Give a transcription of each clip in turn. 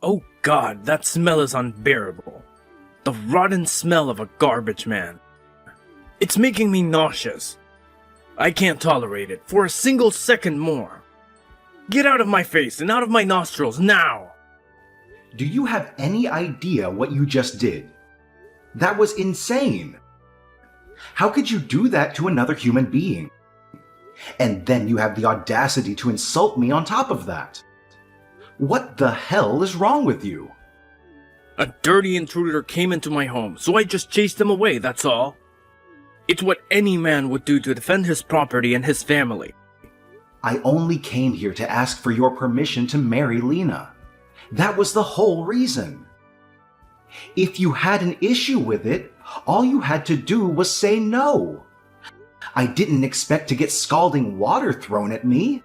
Oh God, that smell is unbearable. The rotten smell of a garbage man. It's making me nauseous. I can't tolerate it for a single second more. Get out of my face and out of my nostrils now! Do you have any idea what you just did? That was insane! How could you do that to another human being? And then you have the audacity to insult me on top of that. What the hell is wrong with you? A dirty intruder came into my home, so I just chased him away, that's all. It's what any man would do to defend his property and his family. I only came here to ask for your permission to marry Lena. That was the whole reason. If you had an issue with it, all you had to do was say no. I didn't expect to get scalding water thrown at me.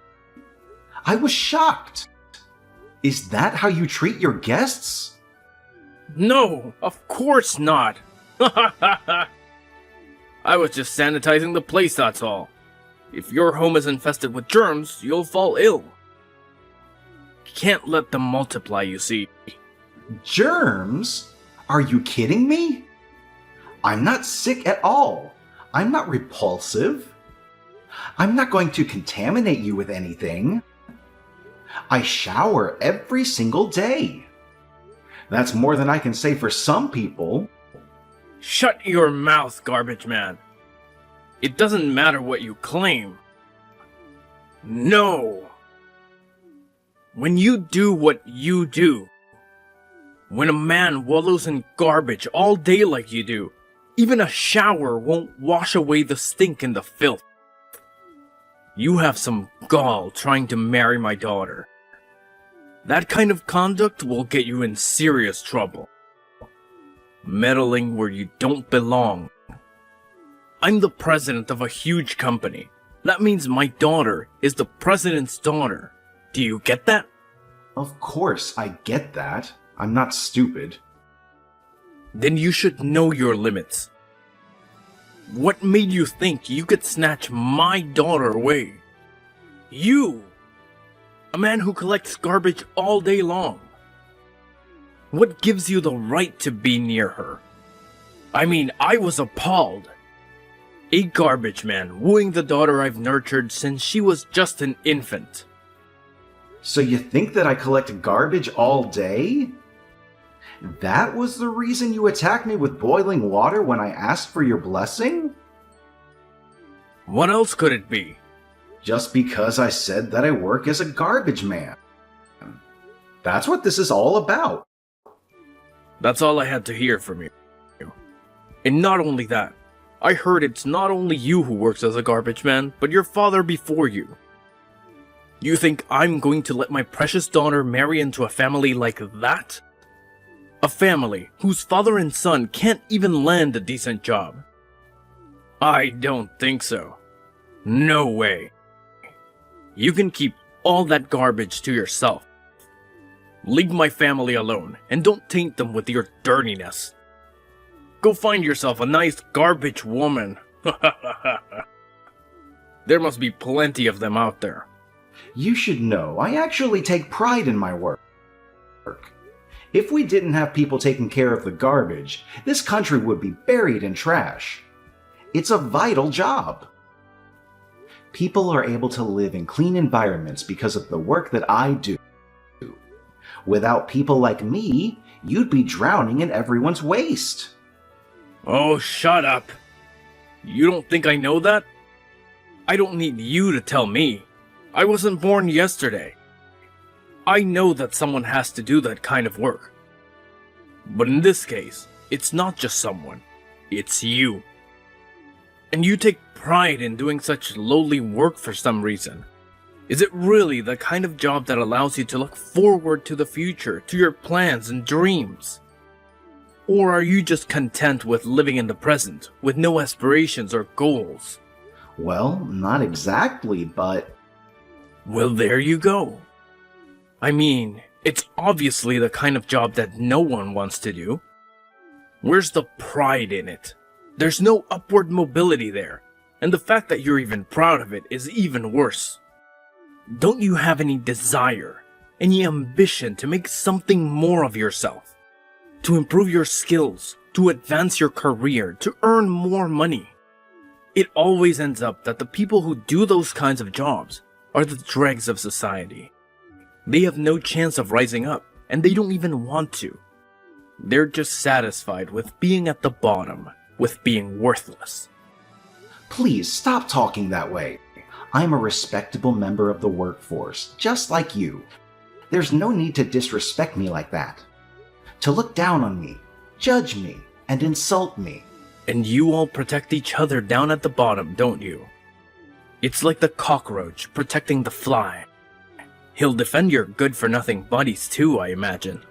I was shocked. Is that how you treat your guests? No, of course not. I was just sanitizing the place, that's all. If your home is infested with germs, you'll fall ill. Can't let them multiply, you see. Germs? Are you kidding me? I'm not sick at all. I'm not repulsive. I'm not going to contaminate you with anything. I shower every single day. That's more than I can say for some people. Shut your mouth, garbage man. It doesn't matter what you claim. No. When you do what you do, when a man wallows in garbage all day like you do, even a shower won't wash away the stink and the filth. You have some gall trying to marry my daughter. That kind of conduct will get you in serious trouble. Meddling where you don't belong. I'm the president of a huge company. That means my daughter is the president's daughter. Do you get that? Of course, I get that. I'm not stupid. Then you should know your limits. What made you think you could snatch my daughter away? You! A man who collects garbage all day long. What gives you the right to be near her? I mean, I was appalled. A garbage man wooing the daughter I've nurtured since she was just an infant. So you think that I collect garbage all day? That was the reason you attacked me with boiling water when I asked for your blessing? What else could it be? Just because I said that I work as a garbage man. That's what this is all about. That's all I had to hear from you. And not only that, I heard it's not only you who works as a garbage man, but your father before you. You think I'm going to let my precious daughter marry into a family like that? A family whose father and son can't even land a decent job. I don't think so. No way. You can keep all that garbage to yourself. Leave my family alone and don't taint them with your dirtiness. Go find yourself a nice garbage woman. There must be plenty of them out there. You should know, I actually take pride in my work. If we didn't have people taking care of the garbage, this country would be buried in trash. It's a vital job. People are able to live in clean environments because of the work that I do. Without people like me, you'd be drowning in everyone's waste. Oh, shut up. You don't think I know that? I don't need you to tell me. I wasn't born yesterday. I know that someone has to do that kind of work. But in this case, it's not just someone. It's you. And you take pride in doing such lowly work for some reason. Is it really the kind of job that allows you to look forward to the future, to your plans and dreams? Or are you just content with living in the present, with no aspirations or goals? Well, not exactly, but... Well, there you go. I mean, it's obviously the kind of job that no one wants to do. Where's the pride in it? There's no upward mobility there, and the fact that you're even proud of it is even worse. Don't you have any desire, any ambition to make something more of yourself, to improve your skills, to advance your career, to earn more money. It always ends up that the people who do those kinds of jobs are the dregs of society. They have no chance of rising up, and they don't even want to. They're just satisfied with being at the bottom, with being worthless. Please stop talking that way. I'm a respectable member of the workforce, just like you. There's no need to disrespect me like that. To look down on me, judge me, and insult me. And you all protect each other down at the bottom, don't you? It's like the cockroach protecting the fly. He'll defend your good-for-nothing buddies too, I imagine.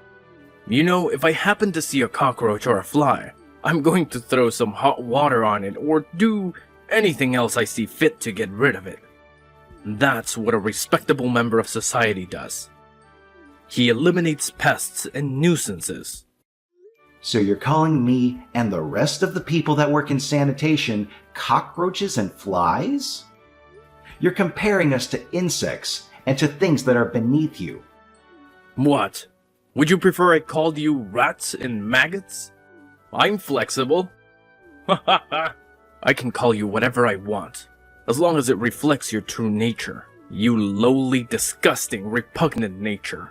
You know, if I happen to see a cockroach or a fly, I'm going to throw some hot water on it or do anything else I see fit to get rid of it. That's what a respectable member of society does. He eliminates pests and nuisances. So you're calling me and the rest of the people that work in sanitation cockroaches and flies? You're comparing us to insects and to things that are beneath you. What? Would you prefer I called you rats and maggots? I'm flexible. I can call you whatever I want, as long as it reflects your true nature. You lowly, disgusting, repugnant nature.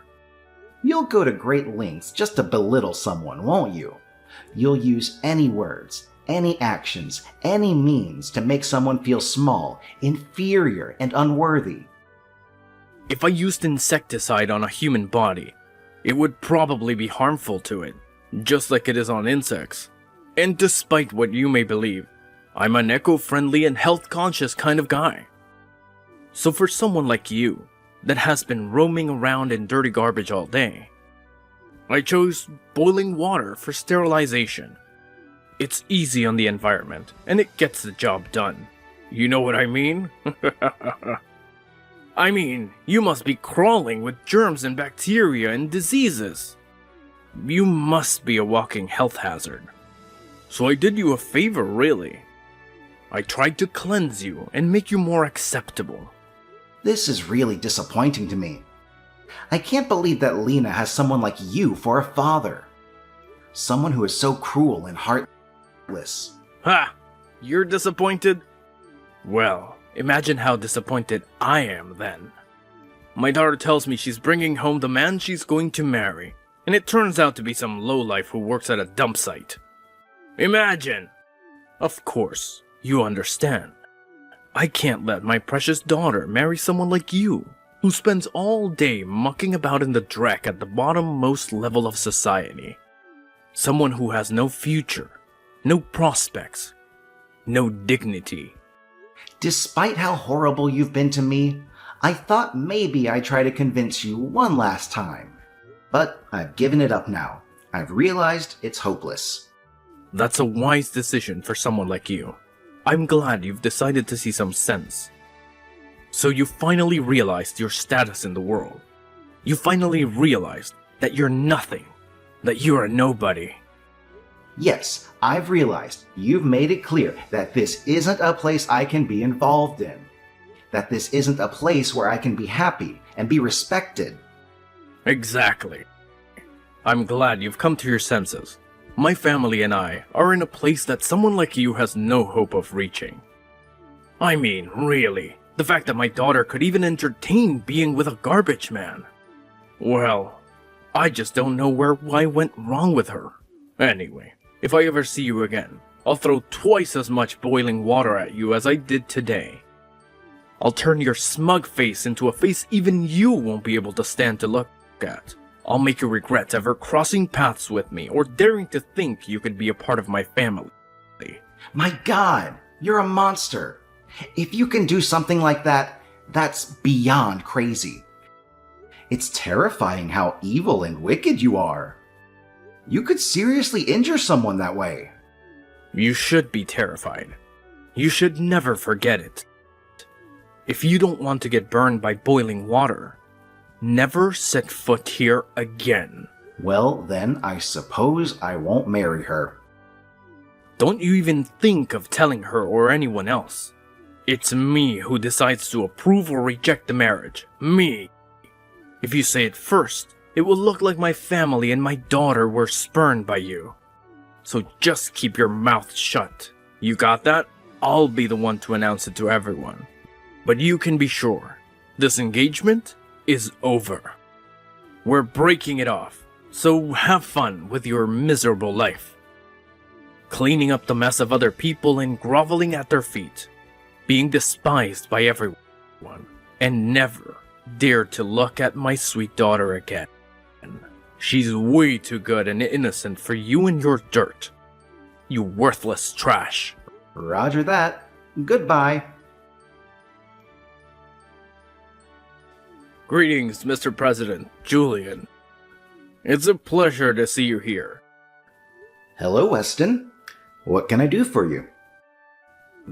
You'll go to great lengths just to belittle someone, won't you? You'll use any words, any actions, any means to make someone feel small, inferior, and unworthy. If I used insecticide on a human body, it would probably be harmful to it, just like it is on insects. And despite what you may believe, I'm an eco-friendly and health-conscious kind of guy. So for someone like you, that has been roaming around in dirty garbage all day, I chose boiling water for sterilization. It's easy on the environment, and it gets the job done. You know what I mean? I mean, you must be crawling with germs and bacteria and diseases. You must be a walking health hazard. So I did you a favor, really. I tried to cleanse you and make you more acceptable. This is really disappointing to me. I can't believe that Lena has someone like you for a father. Someone who is so cruel and heartless. Ha! You're disappointed? Well, imagine how disappointed I am then. My daughter tells me she's bringing home the man she's going to marry, and it turns out to be some lowlife who works at a dump site. Imagine! Of course, you understand. I can't let my precious daughter marry someone like you, who spends all day mucking about in the dreck at the bottommost level of society. Someone who has no future, no prospects, no dignity. Despite how horrible you've been to me, I thought maybe I'd try to convince you one last time. But I've given it up now. I've realized it's hopeless. That's a wise decision for someone like you. I'm glad you've decided to see some sense. So you finally realized your status in the world. You finally realized that you're nothing, that you're a nobody. Yes, I've realized you've made it clear that this isn't a place I can be involved in. That this isn't a place where I can be happy and be respected. Exactly. I'm glad you've come to your senses. My family and I are in a place that someone like you has no hope of reaching. I mean, really, the fact that my daughter could even entertain being with a garbage man. Well, I just don't know where I went wrong with her. Anyway, if I ever see you again, I'll throw twice as much boiling water at you as I did today. I'll turn your smug face into a face even you won't be able to stand to look at. I'll make you regret ever crossing paths with me or daring to think you could be a part of my family. My God, you're a monster. If you can do something like that, that's beyond crazy. It's terrifying how evil and wicked you are. You could seriously injure someone that way. You should be terrified. You should never forget it. If you don't want to get burned by boiling water, never set foot here again. Well, then I suppose I won't marry her. Don't you even think of telling her or anyone else. It's me who decides to approve or reject the marriage. Me. If you say it first, it will look like my family and my daughter were spurned by you. So just keep your mouth shut. You got that? I'll be the one to announce it to everyone. But you can be sure, this engagement is over. We're breaking it off, so have fun with your miserable life. Cleaning up the mess of other people and groveling at their feet. Being despised by everyone. And never dare to look at my sweet daughter again. She's way too good and innocent for you and your dirt. You worthless trash. Roger that. Goodbye. Greetings, Mr. President, Julian. It's a pleasure to see you here. Hello, Weston. What can I do for you?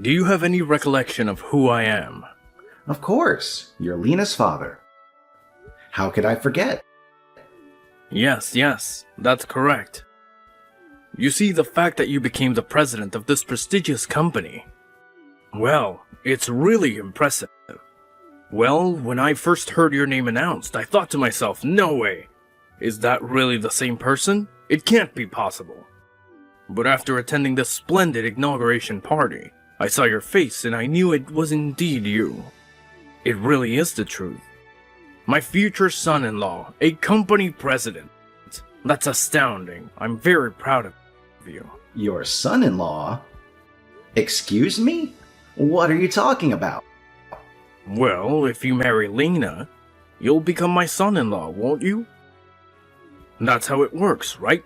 Do you have any recollection of who I am? Of course, you're Lena's father. How could I forget? Yes, that's correct. You see, the fact that you became the president of this prestigious company, well, it's really impressive. Well, when I first heard your name announced, I thought to myself, no way. Is that really the same person? It can't be possible. But after attending this splendid inauguration party, I saw your face and I knew it was indeed you. It really is the truth. My future son-in-law, a company president. That's astounding. I'm very proud of you. Your son-in-law? Excuse me? What are you talking about? Well, if you marry Lena, you'll become my son-in-law, won't you? That's how it works, right?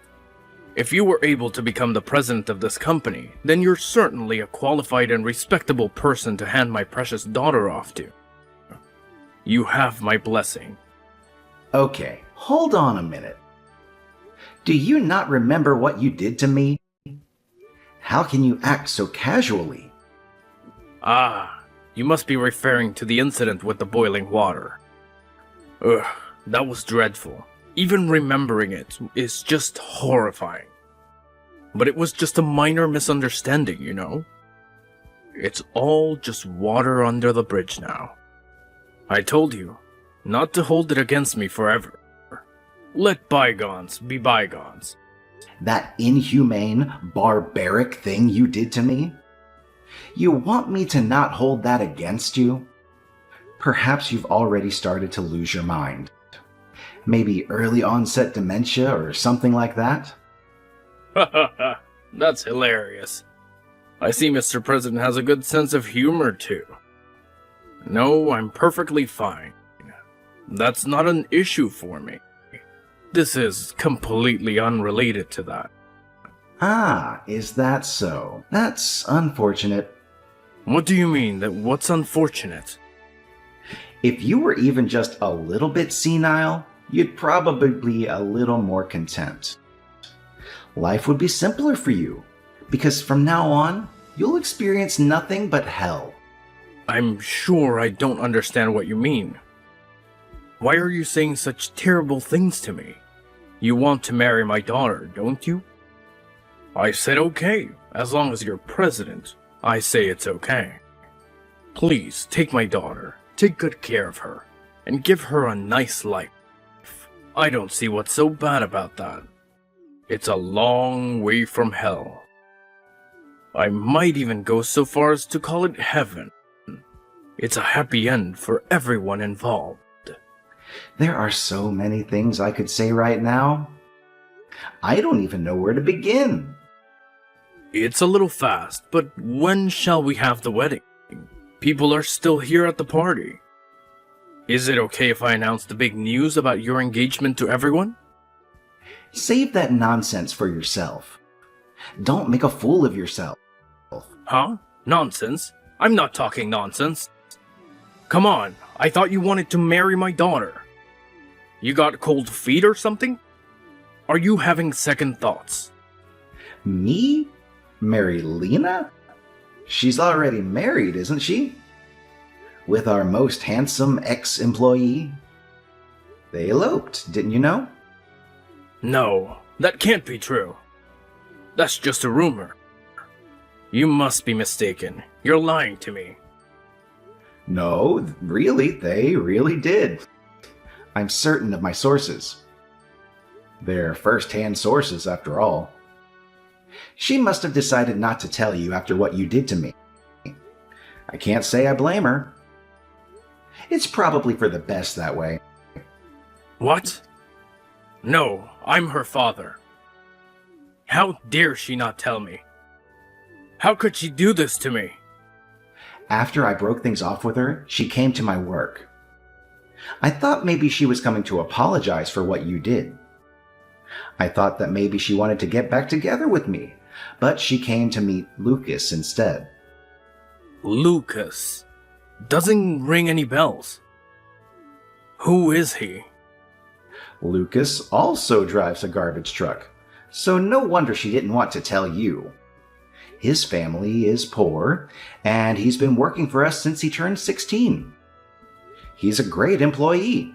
If you were able to become the president of this company, then you're certainly a qualified and respectable person to hand my precious daughter off to. You have my blessing. Okay, hold on a minute. Do you not remember what you did to me? How can you act so casually? Ah, you must be referring to the incident with the boiling water. Ugh, that was dreadful. Even remembering it is just horrifying. But it was just a minor misunderstanding, you know? It's all just water under the bridge now. I told you, not to hold it against me forever. Let bygones be bygones. That inhumane, barbaric thing you did to me? You want me to not hold that against you? Perhaps you've already started to lose your mind. Maybe early onset dementia or something like that? That's hilarious. I see Mr. President has a good sense of humor too. No, I'm perfectly fine. That's not an issue for me. This is completely unrelated to that. Ah, is that so? That's unfortunate. What do you mean that what's unfortunate? If you were even just a little bit senile, you'd probably be a little more content. Life would be simpler for you, because from now on, you'll experience nothing but hell. I'm sure I don't understand what you mean. Why are you saying such terrible things to me? You want to marry my daughter, don't you? I said okay, as long as you're president. I say it's okay. Please, take my daughter, take good care of her, and give her a nice life. I don't see what's so bad about that. It's a long way from hell. I might even go so far as to call it heaven. It's a happy end for everyone involved. There are so many things I could say right now. I don't even know where to begin. It's a little fast, but when shall we have the wedding? People are still here at the party. Is it okay if I announce the big news about your engagement to everyone? Save that nonsense for yourself. Don't make a fool of yourself. Huh? Nonsense? I'm not talking nonsense. Come on, I thought you wanted to marry my daughter. You got cold feet or something? Are you having second thoughts? Me? Marry Lena? She's already married, isn't she? With our most handsome ex-employee? They eloped, didn't you know? No, that can't be true. That's just a rumor. You must be mistaken. You're lying to me. No, really, they really did. I'm certain of my sources. They're first-hand sources, after all. She must have decided not to tell you after what you did to me. I can't say I blame her. It's probably for the best that way. What? No, I'm her father. How dare she not tell me? How could she do this to me? After I broke things off with her, she came to my work. I thought maybe she was coming to apologize for what you did. I thought that maybe she wanted to get back together with me, but she came to meet Lucas instead. Lucas? Doesn't ring any bells. Who is he? Lucas also drives a garbage truck, so no wonder she didn't want to tell you. His family is poor, and he's been working for us since he turned 16. He's a great employee.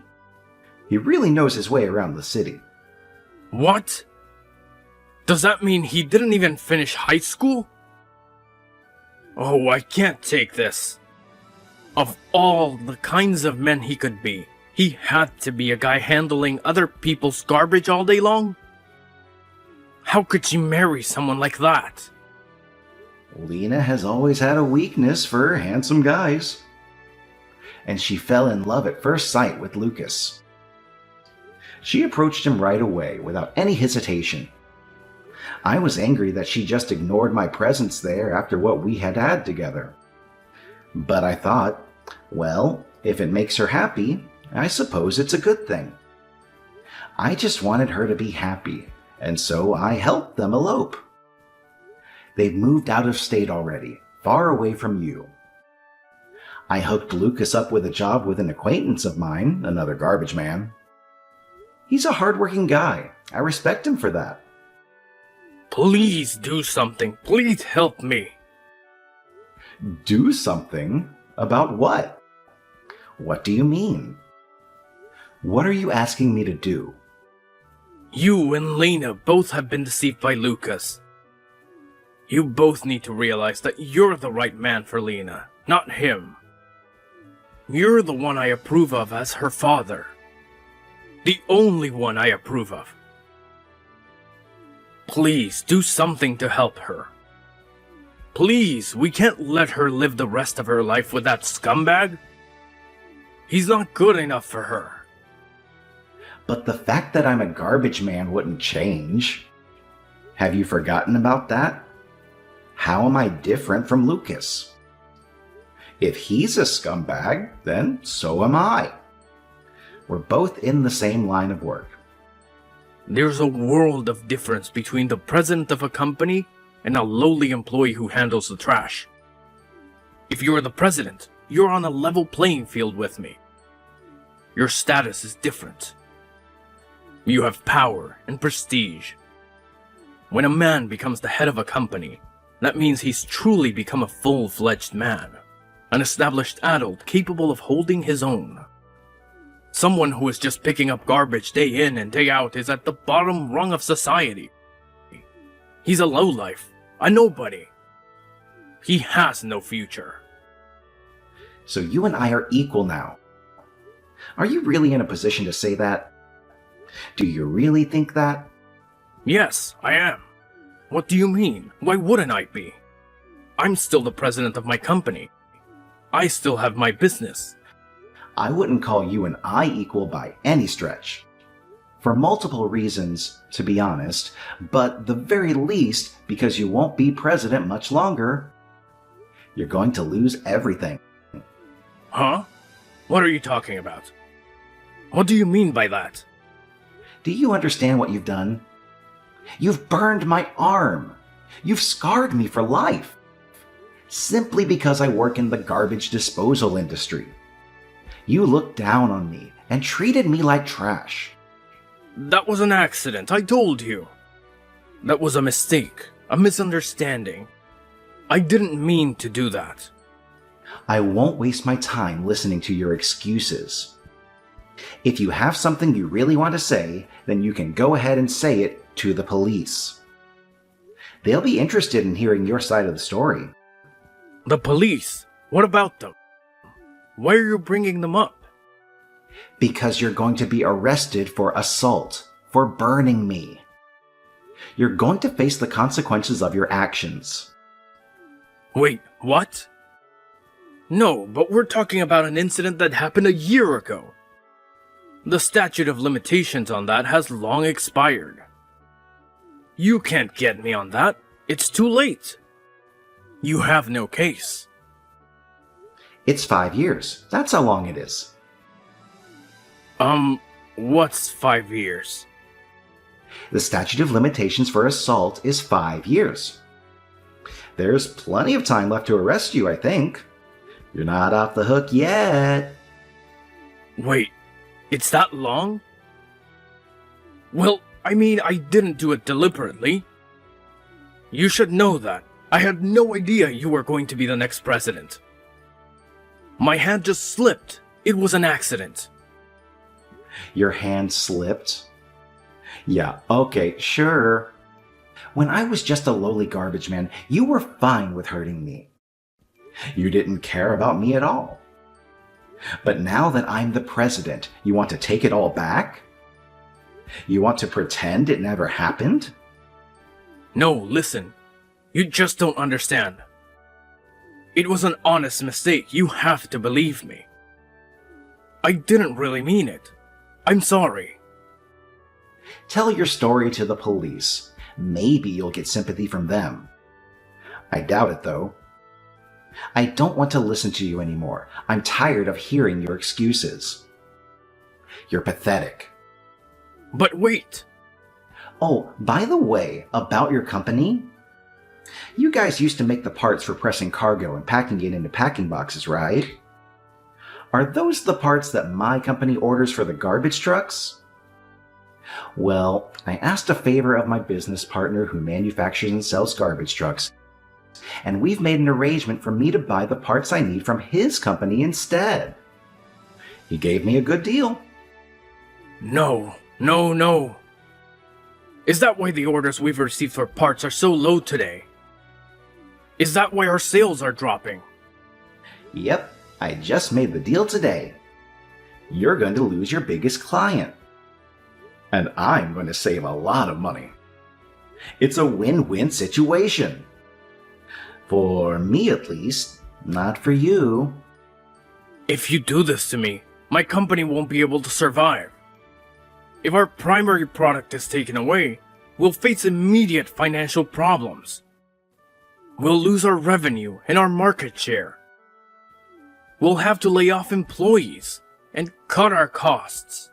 He really knows his way around the city. What? Does that mean he didn't even finish high school? Oh, I can't take this. Of all the kinds of men he could be, he had to be a guy handling other people's garbage all day long? How could she marry someone like that? Lena has always had a weakness for handsome guys. And she fell in love at first sight with Lucas. She approached him right away without any hesitation. I was angry that she just ignored my presence there after what we had had together. But I thought, well, if it makes her happy, I suppose it's a good thing. I just wanted her to be happy, and so I helped them elope. They've moved out of state already, far away from you. I hooked Lucas up with a job with an acquaintance of mine, another garbage man. He's a hardworking guy. I respect him for that. Please do something. Please help me. Do something? About what? What do you mean? What are you asking me to do? You and Lena both have been deceived by Lucas. You both need to realize that you're the right man for Lena, not him. You're the one I approve of as her father. The only one I approve of. Please do something to help her. Please, we can't let her live the rest of her life with that scumbag. He's not good enough for her. But the fact that I'm a garbage man wouldn't change. Have you forgotten about that? How am I different from Lucas? If he's a scumbag, then so am I. We're both in the same line of work. There's a world of difference between the president of a company and a lowly employee who handles the trash. If you're the president, you're on a level playing field with me. Your status is different. You have power and prestige. When a man becomes the head of a company, that means he's truly become a full-fledged man, an established adult capable of holding his own. Someone who is just picking up garbage day in and day out is at the bottom rung of society. He's a lowlife, a nobody. He has no future. So you and I are equal now. Are you really in a position to say that? Do you really think that? Yes, I am. What do you mean? Why wouldn't I be? I'm still the president of my company. I still have my business. I wouldn't call you and I equal by any stretch. For multiple reasons, to be honest, but the very least because you won't be president much longer. You're going to lose everything. Huh? What are you talking about? What do you mean by that? Do you understand what you've done? You've burned my arm. You've scarred me for life. Simply because I work in the garbage disposal industry. You looked down on me and treated me like trash. That was an accident, I told you. That was a mistake, a misunderstanding. I didn't mean to do that. I won't waste my time listening to your excuses. If you have something you really want to say, then you can go ahead and say it to the police. They'll be interested in hearing your side of the story. The police? What about them? Why are you bringing them up? Because you're going to be arrested for assault, for burning me. You're going to face the consequences of your actions. Wait, what? No, but we're talking about an incident that happened a year ago. The statute of limitations on that has long expired. You can't get me on that. It's too late. You have no case. It's 5 years. That's how long it is. What's 5 years? The statute of limitations for assault is 5 years. There's plenty of time left to arrest you, I think. You're not off the hook yet. Wait, it's that long? Well, I mean, I didn't do it deliberately. You should know that. I had no idea you were going to be the next president. My hand just slipped. It was an accident. Your hand slipped? Yeah, okay, sure. When I was just a lowly garbage man, you were fine with hurting me. You didn't care about me at all. But now that I'm the president, you want to take it all back? You want to pretend it never happened? No, listen. You just don't understand. It was an honest mistake. You have to believe me. I didn't really mean it. I'm sorry. Tell your story to the police. Maybe you'll get sympathy from them. I doubt it, though. I don't want to listen to you anymore. I'm tired of hearing your excuses. You're pathetic. But wait. Oh, by the way, about your company. You guys used to make the parts for pressing cargo and packing it into packing boxes, right? Are those the parts that my company orders for the garbage trucks? Well, I asked a favor of my business partner who manufactures and sells garbage trucks, and we've made an arrangement for me to buy the parts I need from his company instead. He gave me a good deal. No. Is that why the orders we've received for parts are so low today? Is that why our sales are dropping? Yep, I just made the deal today. You're going to lose your biggest client. And I'm going to save a lot of money. It's a win-win situation. For me, at least, not for you. If you do this to me, my company won't be able to survive. If our primary product is taken away, we'll face immediate financial problems. We'll lose our revenue and our market share. We'll have to lay off employees and cut our costs.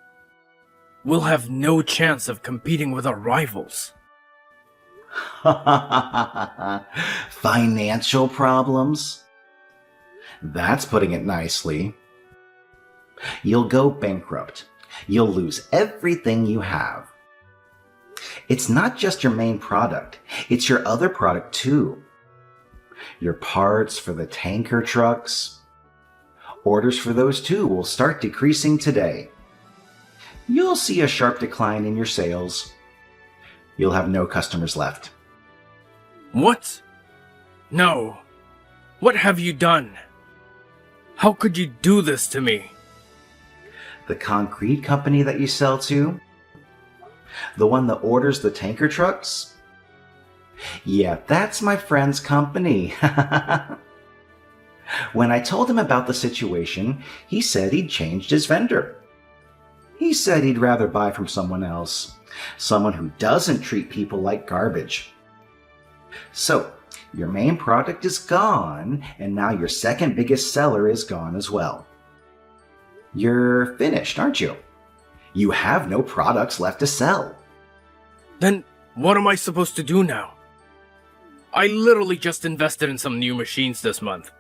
We'll have no chance of competing with our rivals. Financial problems? That's putting it nicely. You'll go bankrupt. You'll lose everything you have. It's not just your main product, it's your other product too. Your parts for the tanker trucks. Orders for those too will start decreasing today. You'll see a sharp decline in your sales. You'll have no customers left. What? No. What have you done? How could you do this to me? The concrete company that you sell to? The one that orders the tanker trucks? Yeah, that's my friend's company. When I told him about the situation, he said he'd changed his vendor. He said he'd rather buy from someone else, someone who doesn't treat people like garbage. So, your main product is gone, and now your second biggest seller is gone as well. You're finished, aren't you? You have no products left to sell. Then what am I supposed to do now? I literally just invested in some new machines this month.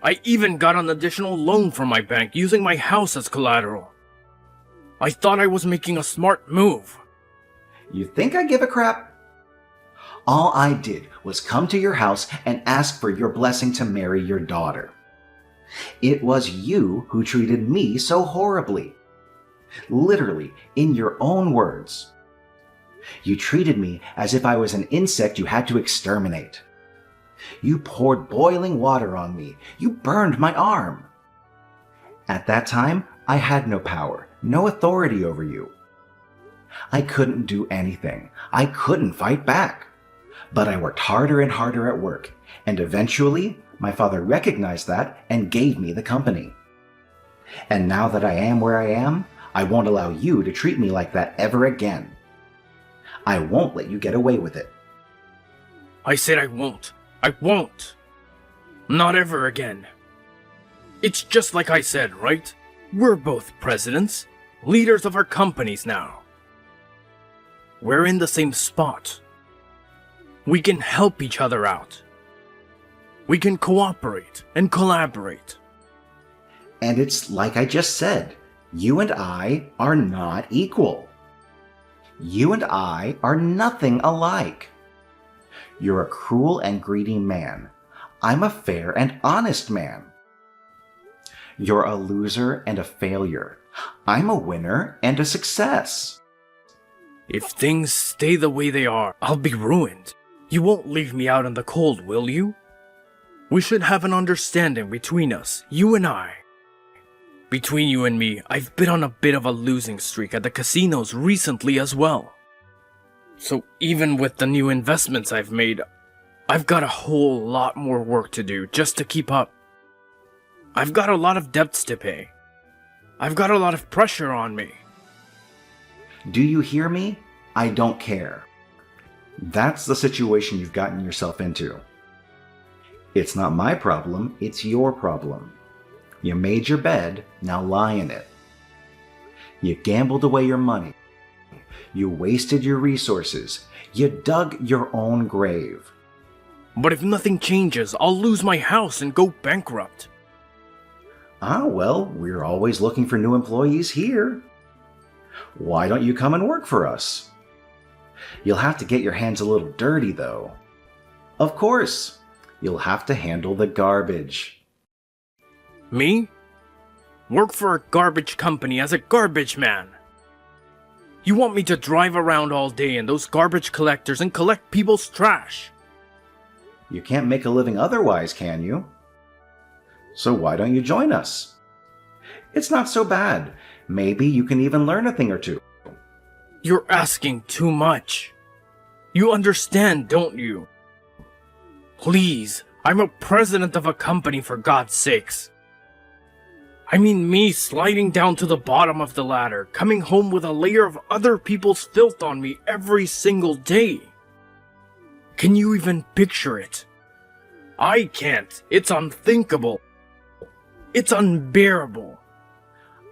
I even got an additional loan from my bank using my house as collateral. I thought I was making a smart move. You think I give a crap? All I did was come to your house and ask for your blessing to marry your daughter. It was you who treated me so horribly. Literally, in your own words. You treated me as if I was an insect you had to exterminate. You poured boiling water on me. You burned my arm. At that time, I had no power, no authority over you. I couldn't do anything. I couldn't fight back. But I worked harder and harder at work, and eventually my father recognized that and gave me the company. And now that I am where I am, I won't allow you to treat me like that ever again. I won't let you get away with it. I said I won't. I won't. Not ever again. It's just like I said, right? We're both presidents, leaders of our companies now. We're in the same spot. We can help each other out. We can cooperate and collaborate. And it's like I just said, you and I are not equal. You and I are nothing alike. You're a cruel and greedy man. I'm a fair and honest man. You're a loser and a failure. I'm a winner and a success. If things stay the way they are, I'll be ruined. You won't leave me out in the cold, will you? We should have an understanding between us, you and I. Between you and me, I've been on a bit of a losing streak at the casinos recently as well. So even with the new investments I've made, I've got a whole lot more work to do just to keep up. I've got a lot of debts to pay. I've got a lot of pressure on me. Do you hear me? I don't care. That's the situation you've gotten yourself into. It's not my problem, it's your problem. You made your bed, now lie in it. You gambled away your money. You wasted your resources. You dug your own grave. But if nothing changes, I'll lose my house and go bankrupt. Well, we're always looking for new employees here. Why don't you come and work for us? You'll have to get your hands a little dirty, though. Of course, you'll have to handle the garbage. Me? Work for a garbage company as a garbage man? You want me to drive around all day in those garbage collectors and collect people's trash? You can't make a living otherwise, can you? So why don't you join us? It's not so bad. Maybe you can even learn a thing or two. You're asking too much. You understand, don't you? Please, I'm a president of a company, for God's sakes. I mean me sliding down to the bottom of the ladder, coming home with a layer of other people's filth on me every single day. Can you even picture it? I can't. It's unthinkable. It's unbearable.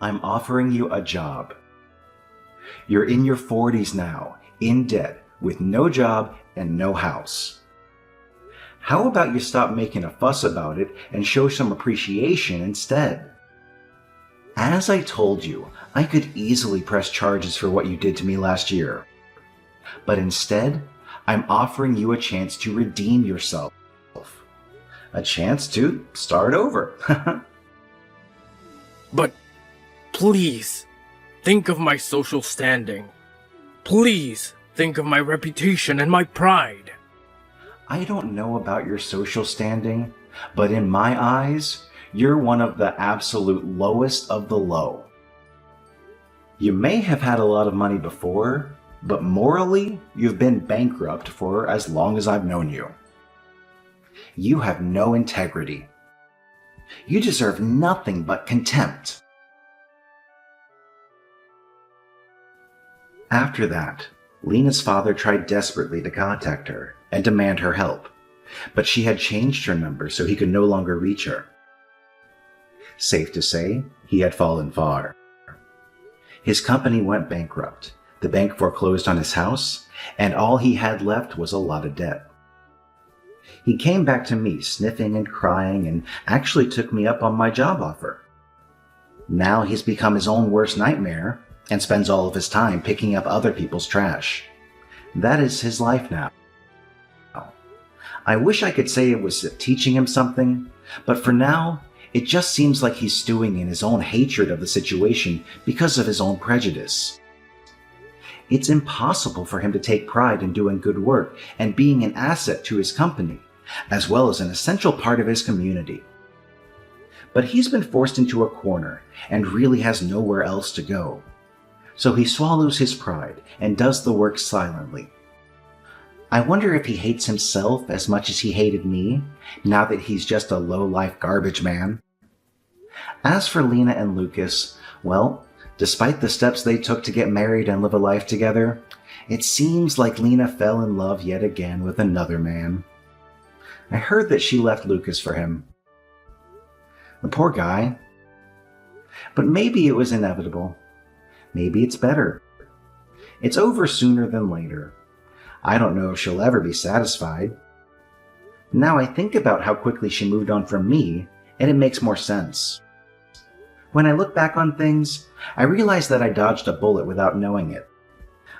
I'm offering you a job. You're in your 40s now, in debt, with no job and no house. How about you stop making a fuss about it and show some appreciation instead? As I told you, I could easily press charges for what you did to me last year. But instead, I'm offering you a chance to redeem yourself. A chance to start over. But please, think of my social standing. Please, think of my reputation and my pride. I don't know about your social standing, but in my eyes, you're one of the absolute lowest of the low. You may have had a lot of money before, but morally, you've been bankrupt for as long as I've known you. You have no integrity. You deserve nothing but contempt. After that, Lena's father tried desperately to contact her and demand her help, but she had changed her number so he could no longer reach her. Safe to say, he had fallen far. His company went bankrupt, the bank foreclosed on his house, and all he had left was a lot of debt. He came back to me sniffing and crying and actually took me up on my job offer. Now he's become his own worst nightmare and spends all of his time picking up other people's trash. That is his life now. I wish I could say it was teaching him something, but for now, it just seems like he's stewing in his own hatred of the situation because of his own prejudice. It's impossible for him to take pride in doing good work and being an asset to his company, as well as an essential part of his community. But he's been forced into a corner and really has nowhere else to go. So he swallows his pride and does the work silently. I wonder if he hates himself as much as he hated me, now that he's just a low-life garbage man. As for Lena and Lucas, well, despite the steps they took to get married and live a life together, it seems like Lena fell in love yet again with another man. I heard that she left Lucas for him. The poor guy. But maybe it was inevitable. Maybe it's better. It's over sooner than later. I don't know if she'll ever be satisfied. Now I think about how quickly she moved on from me, and it makes more sense. When I look back on things, I realize that I dodged a bullet without knowing it.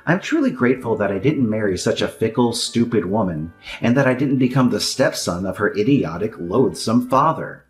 I'm truly grateful that I didn't marry such a fickle, stupid woman, and that I didn't become the stepson of her idiotic, loathsome father.